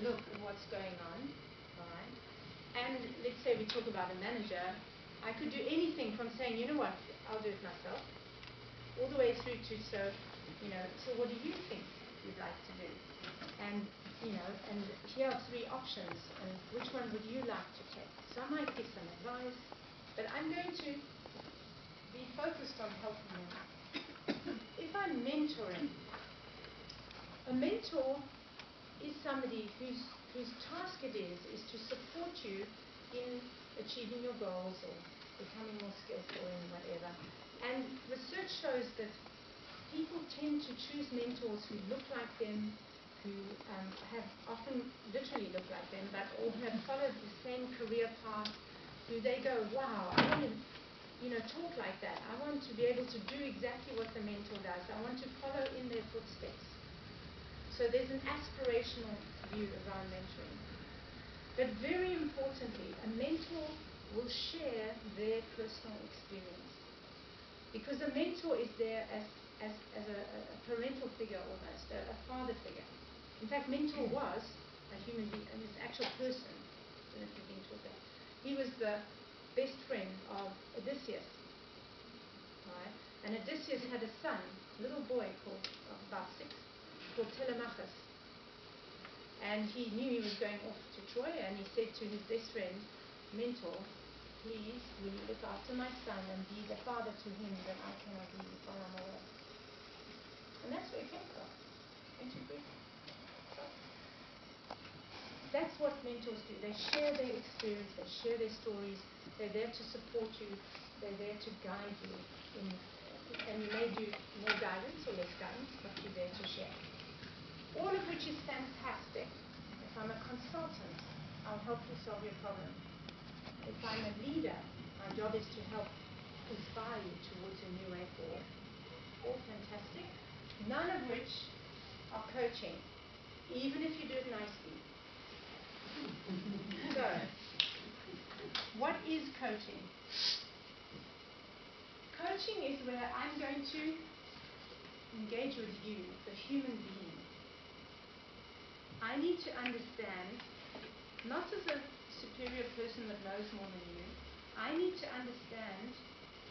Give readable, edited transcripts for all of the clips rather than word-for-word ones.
look at what's going on, all right? And let's say we talk about a manager, I could do anything from saying, you know what, I'll do it myself, all the way through to, so what do you think you'd like to do? And, and here are 3 options, and which one would you like to take? So I might give some advice, but I'm going to be focused on helping them. If I'm mentoring, a mentor is somebody whose task it is to support you in achieving your goals or becoming more skillful in whatever. And research shows that people tend to choose mentors who look like them, who have often literally look like them, but or have followed the same career path, who they go, wow, I want to talk like that. I want to be able to do exactly what the mentor does. I want to follow in their footsteps. So there's an aspirational view around mentoring. But very importantly, a mentor will share their personal experience. Because a mentor is there as a parental figure almost, a father figure. In fact, mentor was a human being, an actual person. I don't know if you've been taught that. He was the best friend of Odysseus. Right? And Odysseus had a son, a little boy of about 6, called Telemachus. And he knew he was going off to Troy, and he said to his best friend, mentor, please, will you look after my son and be the father to him that I cannot be while I'm away? And that's where it came from. That's what mentors do. They share their experience, they share their stories, they're there to support you, they're there to guide you. And you may do more guidance or less guidance, but you're there to share. All of which is fantastic. If I'm a consultant, I'll help you solve your problem. If I'm a leader, my job is to help inspire you towards a new way forward. All fantastic. None of which are coaching, even if you do it nicely. So, what is coaching? Coaching is where I'm going to engage with you, the human being. I need to understand, not as a superior person that knows more than you, I need to understand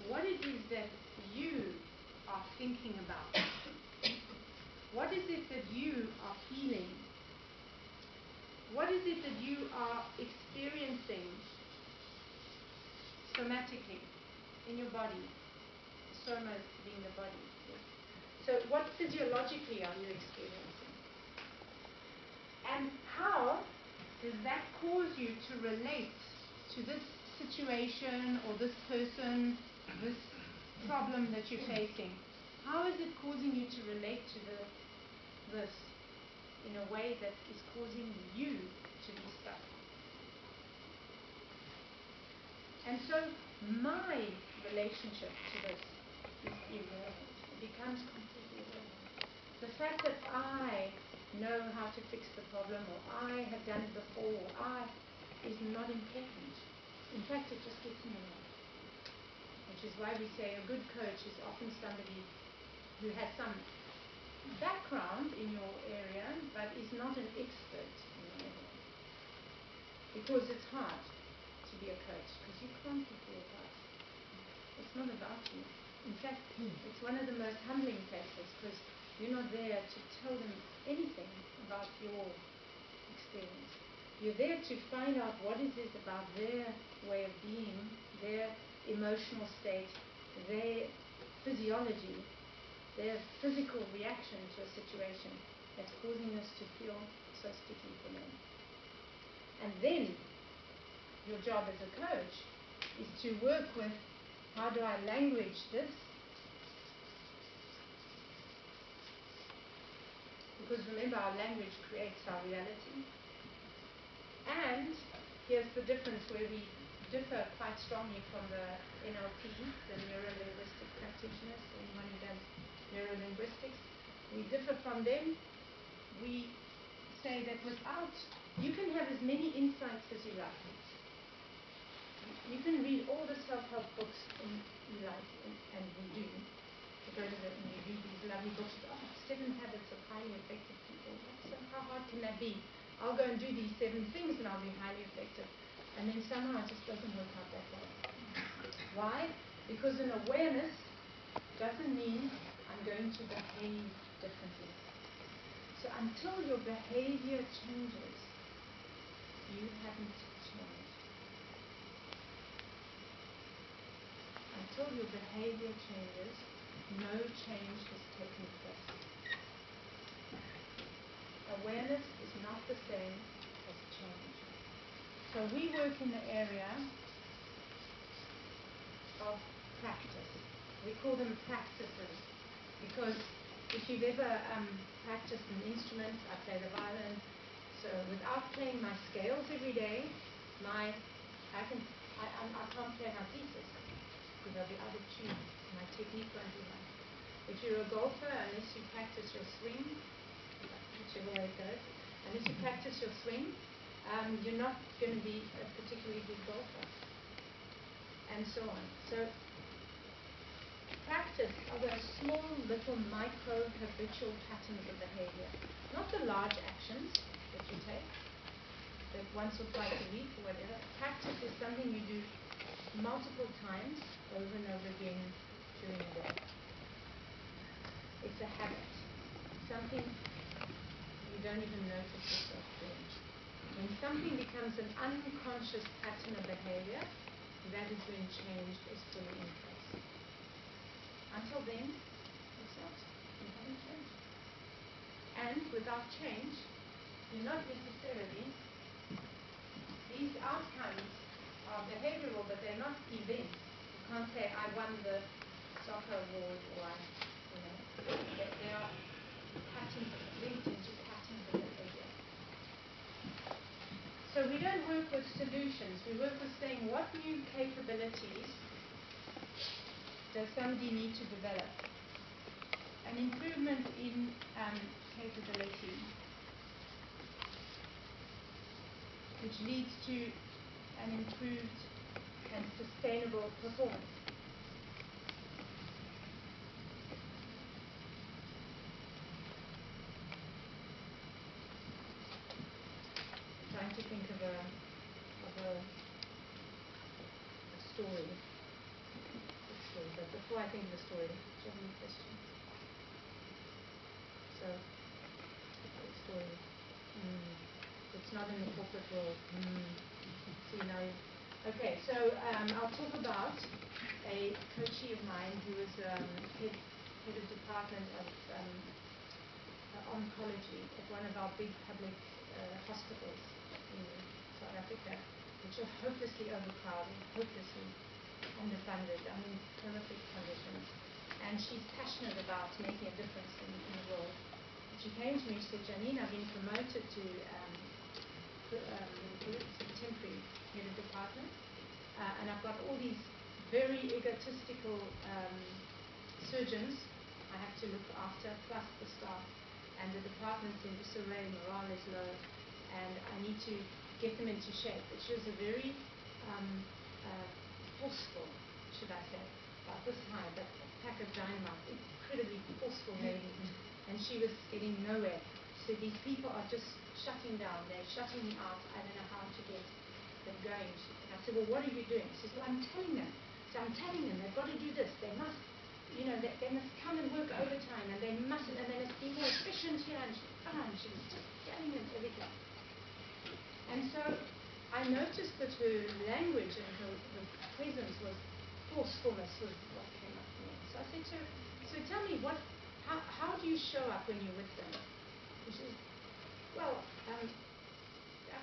what it is that you are thinking about. What is it that you are feeling? What is it that you are experiencing somatically in your body? Soma being the body. So what physiologically are you experiencing? And how does that cause you to relate to this situation or this person, this problem that you're facing? How is it causing you to relate to this in a way that is causing you to be stuck? And so my relationship to this is irrelevant. It becomes completely irrelevant. The fact that I know how to fix the problem, or I have done it before, or is not important. In fact, it just gets in the way. Which is why we say a good coach is often somebody who has some background in your area, but is not an expert in your area. Because it's hard to be a coach, because you can't give the advice. It's not about you. In fact, it's one of the most humbling places, because you're not there to tell them anything about your experience. You're there to find out what is it about their way of being, their emotional state, their physiology, their physical reaction to a situation that's causing us to feel so sticky for them. And then, your job as a coach is to work with, how do I language this? Because remember, our language creates our reality. And here's the difference where we differ quite strongly from the NLP, the neuro-linguistic practitioners, anyone who does neuro-linguistics. We differ from them. We say that you can have as many insights as you like. You can read all the self-help books you like, and we do. You go to and you read these lovely books, 7 Habits of Highly Effective People. So how hard can that be? I'll go and do these 7 things and I'll be highly effective. And then somehow it just doesn't work out that way. Why? Because an awareness doesn't mean I'm going to behave differently. So until your behavior changes, you haven't changed. Until your behavior changes, no change has taken place. Awareness is not the same as change. So we work in the area of practice. We call them practices because if you've ever practiced an instrument, I play the violin, so without playing my scales every day, I can't play my pieces because I'll be out of tune. My technique won't be right. If you're a golfer, unless you practice your swing, whichever way it goes, unless you practice your swing, you're not going to be a particularly good golfer, and so on. So practice are those small, little, micro, habitual patterns of behavior. Not the large actions that you take, that once or twice a week or whatever. Practice is something you do multiple times over and over again during the day. It's a habit. Something you don't even notice yourself doing. When something becomes an unconscious pattern of behavior, that is when change is fully in place. Until then, it's not. You haven't changed. And without change, you're not necessarily, these outcomes are behavioral, but they're not events. You can't say, I won the soccer award, or they are patterns, linked into patterns of behavior. So we don't work with solutions. We work with saying, what new capabilities does somebody need to develop? An improvement in capability, which leads to an improved and sustainable performance. Trying to think of a story. But before I think of the story, do you have any questions? So, the story. It's not in the corporate world. See now. Okay, so I'll talk about a coachee of mine who was head of department of oncology at one of our big public hospitals in South Africa, which are hopelessly overcrowded, hopelessly underfunded, horrific conditions. And she's passionate about making a difference in the world. And she came to me, she said, Janine, I've been promoted to temporary head of department, and I've got all these very egotistical surgeons I have to look after, plus the staff, and the department's in disarray, morale is low, and I need to get them into shape. But she was a very forceful, should I say, about this high, but a pack of dynamite, incredibly forceful lady, and she was getting nowhere. She said, these people are just shutting down, they're shutting me out, I don't know how to get them going. And I said, well, what are you doing? She says, well, I'm telling them. So I'm telling them they've got to do this, they must, they must come and work overtime, and they mustn't, and they must be more efficient here, and she was just telling them everything. And so I noticed that her language and her presence was, forcefulness was what came up for me. So I said to her, so tell me, how do you show up when you're with them? And she says, well, I've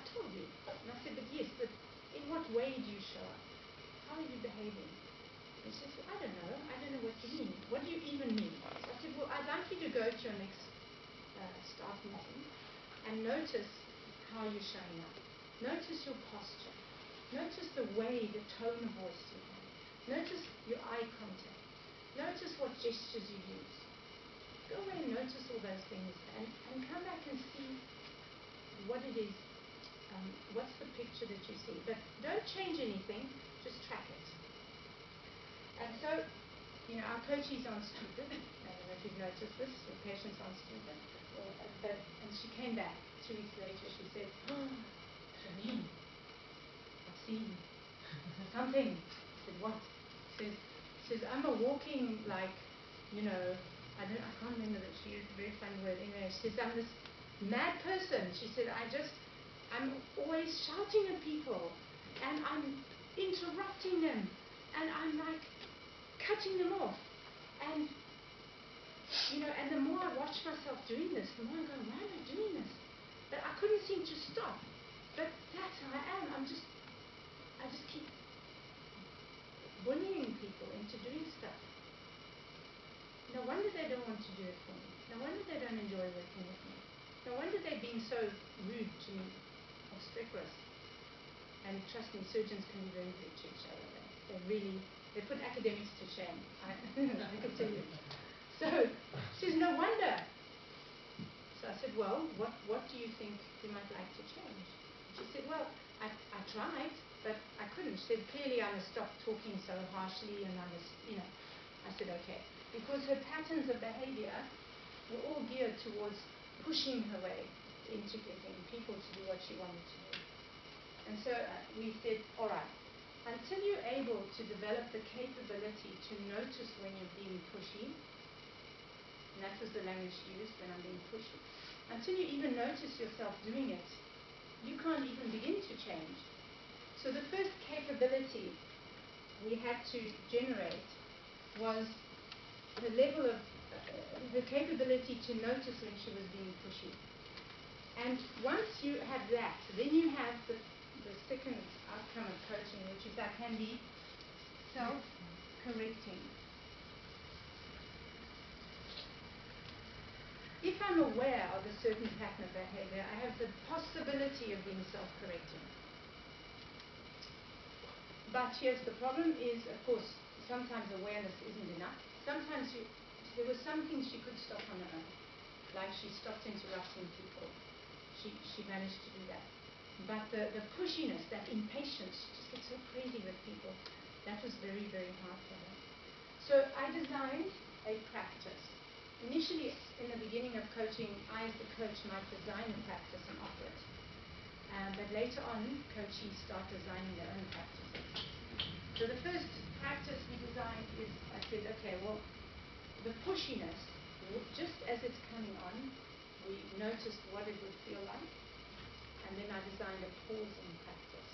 told you. And I said, but yes, but in what way do you show up? How are you behaving? And she says, well, I don't know what you mean. What do you even mean? So I said, well, I'd like you to go to your next staff meeting and notice how you're showing up. Notice your posture. Notice the way, the tone of voice you have. Notice your eye contact. Notice what gestures you use. Go away and notice all those things and come back and see what it is, what's the picture that you see. But don't change anything, just track it. And so our coachees aren't stupid. I don't know if you've noticed this. Your patients aren't stupid. And she came back 2 weeks later. She said, "Oh, Janine, I've seen something." I said, "What?" She says, "I'm a walking, like, I can't remember that she used a very funny word. Anyway, she says, I'm this mad person." She said, I'm always shouting at people, and I'm interrupting them, and I'm like cutting them off. And, and the more I watch myself doing this, the more I go, why am I doing this? But I couldn't seem to stop. But that's how I am. I just keep bullying people into doing stuff. No wonder they don't want to do it for me. No wonder they don't enjoy working with me. No wonder they're being so rude to me, obstreperous. And trust me, surgeons can be very rude to each other. They put academics to shame. I can tell you. So she says, no wonder. So I said, well, what do you think you might like to change? She said, well, I tried, but I couldn't. She said, clearly I must stop talking so harshly, and I must, I said, okay. Because her patterns of behavior were all geared towards pushing her way into getting people to do what she wanted to do. And so we said, all right, until you're able to develop the capability to notice when you're being pushy, and that was the language she used, when I'm being pushy, until you even notice yourself doing it, you can't even begin to change. So the first capability we had to generate was the level of the capability to notice when she was being pushy. And once you have that, then you have the second outcome of coaching, which is I can be self-correcting. If I'm aware of a certain pattern of behavior, I have the possibility of being self-correcting. But here's the problem is, of course, sometimes awareness isn't enough. Sometimes there were some things she could stop on her own, like she stopped interrupting people. She managed to do that. But the pushiness, that impatience, she just gets so crazy with people, that was very, very hard for her. So I designed a practice. Initially, in the beginning of coaching, I as the coach might design a practice and offer it. But later on, coachees start designing their own practices. So the first practice we designed is, I said, okay, well, the pushiness, just as it's coming on, we noticed what it would feel like, and then I designed a pausing practice.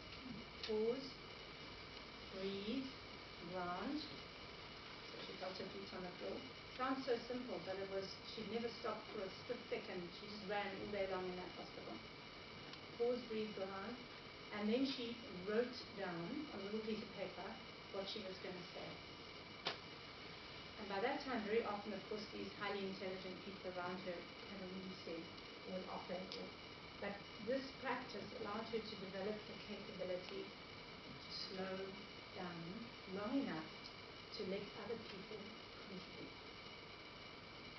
Pause, breathe, ground. So she felt her feet on the floor. Sounds so simple, but she'd never stopped for a split second. She just ran all day long in that hospital. Pause, breathe, ground. And then she wrote down on a little piece of paper what she was going to say. And by that time, very often, of course, these highly intelligent people around her had already said or offered. But this practice allowed her to develop the capability to slow down long enough to let other people contribute.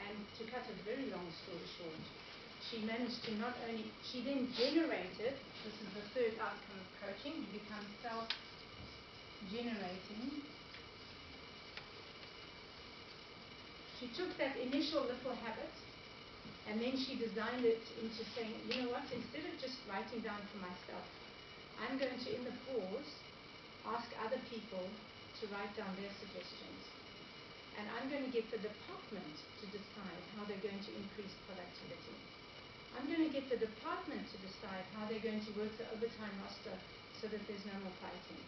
And to cut a very long story short, she managed to not only, she then generated, this is the third outcome of coaching, you become self-generating. She took that initial little habit and then she designed it into saying, you know what, instead of just writing down for myself, I'm going to, in the pause, ask other people to write down their suggestions. And I'm going to get the department to decide how they're going to increase productivity. I'm going to get the department to decide how they're going to work the overtime roster so that there's no more fighting.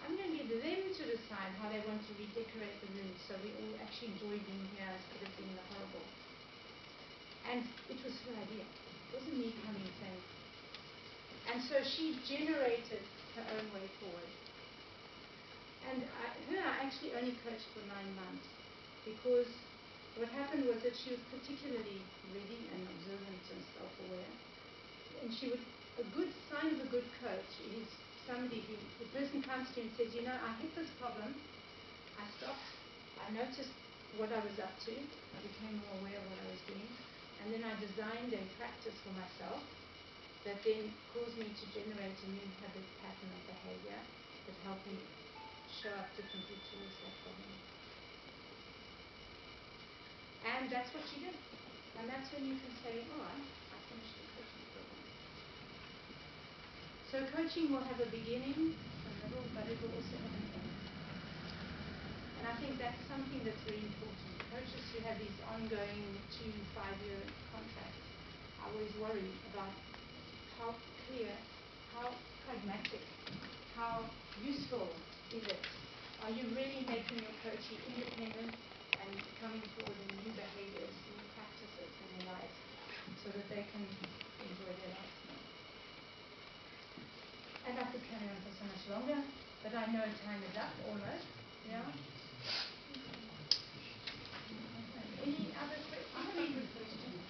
I'm going to get them to decide how they want to redecorate the room so we all actually enjoy being here instead of being the horrible. And it was her idea. It wasn't me coming saying. And so she generated her own way forward. And I actually only coached for 9 months because what happened was that she was particularly ready and observant and self-aware. And a good sign of a good coach is somebody the person comes to you and says, you know, I hit this problem, I stopped, I noticed what I was up to, I became more aware of what I was doing, and then I designed a practice for myself that then caused me to generate a new habit pattern of behavior that helped me show up differently towards that problem. And that's what you did. And that's when you can say, all right, I finished the coaching program. So coaching will have a beginning, a middle, but it will also have an end. And I think that's something that's very important. Coaches who have these ongoing 2-5-year contracts, I always worry about how clear, how pragmatic, how useful is it? Are you really making your coachee independent and coming forward in new behaviors, new practices in their lives so that they can enjoy their lives more? And I could carry on for so much longer, but I know time is up almost. Yeah? Any other questions?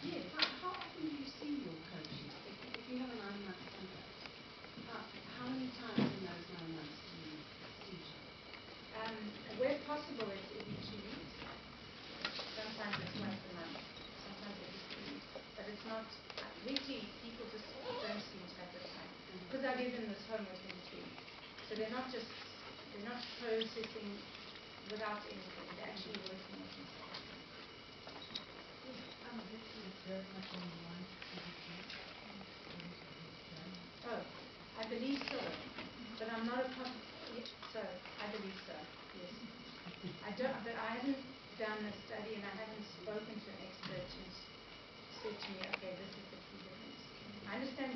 Yes. How often do you see your coaches? If you have a 9-month contract, how many times in those 9 months do you see each other? Where possible, it's every 2 weeks. Sometimes it's once a month. Sometimes every 3 weeks. But it's not weekly. People just don't see each other time because I give them this homework in between. So they're not processing without anything. They're actually working with each other. It's very much on the line. Oh, I believe so, but I'm not a so I believe so. Yes, I don't. But I haven't done a study, and I haven't spoken to an expert who's said to me, "Okay, this is the key difference." I understand.